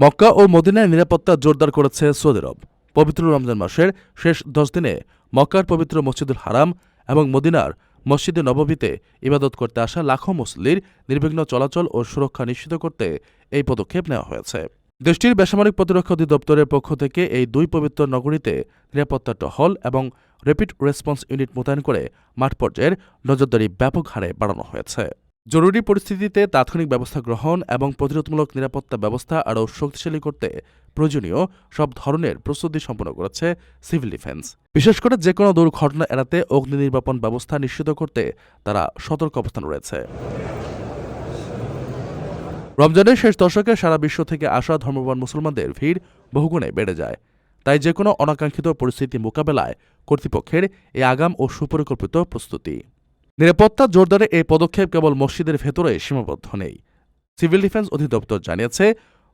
মক্কা ও মদিনায় নিরাপত্তা জোরদার করেছে সৌদি আরব। পবিত্র রমজান মাসের শেষ 10 দিনে মক্কার পবিত্র মসজিদুল হারাম এবং মদিনার মসজিদে নববীতে ইবাদত করতে আসা লাখো মুসল্লির নির্বিঘ্ন চলাচল ও সুরক্ষা নিশ্চিত করতে এই পদক্ষেপ নেওয়া হয়েছে। দেশটির বেসামরিক প্রতিরক্ষা অধিদপ্তরের পক্ষ থেকে এই দুই পবিত্র নগরীতে নিরাপত্তা টহল এবং র্যাপিড রেসপন্স ইউনিট মোতায়েন করে মাঠ পর্যায়ের নজরদারি ব্যাপক হারে বাড়ানো হয়েছে। জরুরি পরিস্থিতিতে তাৎক্ষণিক ব্যবস্থা গ্রহণ এবং প্রতিরোধমূলক নিরাপত্তা ব্যবস্থা আরও শক্তিশালী করতে প্রয়োজনীয় সব ধরনের প্রস্তুতি সম্পন্ন করেছে সিভিল ডিফেন্স। বিশেষ করে যে কোনো দুর্ঘটনা এড়াতে অগ্নি নির্বাপন ব্যবস্থা নিশ্চিত করতে তারা সতর্ক অবস্থান রয়েছে। রমজানের শেষ দশকে সারা বিশ্ব থেকে আসা ধর্মপ্রাণ মুসলমানদের ভিড় বহুগুণে বেড়ে যায়। তাই যে কোনো অনাকাঙ্ক্ষিত পরিস্থিতি মোকাবেলায় কর্তৃপক্ষের এই আগাম ও সুপরিকল্পিত প্রস্তুতি। নিরাপত্তা জোরদারে এই পদক্ষেপ কেবল মসজিদের ভেতরে সীমাবদ্ধ নেই। সিভিল ডিফেন্স অধিদপ্তর জানিয়েছে,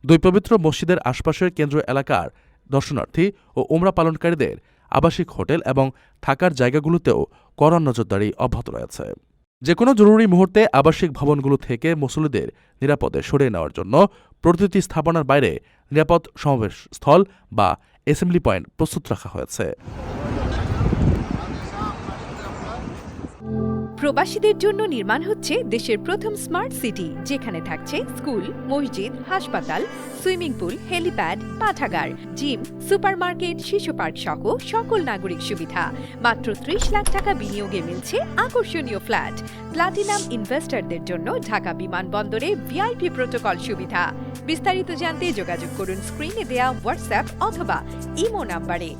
দুই পবিত্র মসজিদের আশপাশের কেন্দ্রীয় এলাকার দর্শনার্থী ও উমরা পালনকারীদের আবাসিক হোটেল এবং থাকার জায়গাগুলোতেও কড়া নজরদারি অব্যাহত রয়েছে। যে কোনো জরুরি মুহূর্তে আবাসিক ভবনগুলো থেকে মুসল্লিদের নিরাপদে সরিয়ে নেওয়ার জন্য প্রতিটি স্থাপনার বাইরে নিরাপদ সমাবেশ স্থল বা অ্যাসেম্বলি পয়েন্ট প্রস্তুত রাখা হয়েছে। প্রবাসীদের জন্য নির্মাণ হচ্ছে দেশের প্রথম স্মার্ট সিটি, যেখানে থাকছে স্কুল, মসজিদ, হাসপাতাল, সুইমিং পুল, হেলিপ্যাড, পাঠাগার, জিম, সুপারমার্কেট, শিশু পার্ক সহ সকল নাগরিক সুবিধা। মাত্র 30 লাখ টাকা বিনিয়োগে মিলছে আকর্ষণীয় ফ্ল্যাট। প্লাটিনাম ইনভেস্টরদের জন্য ঢাকা বিমানবন্দরে ভিআইপি প্রোটোকল সুবিধা। বিস্তারিত জানতে যোগাযোগ করুন স্ক্রিনে দেয়া হোয়াটসঅ্যাপ অথবা ইমো নাম্বারে।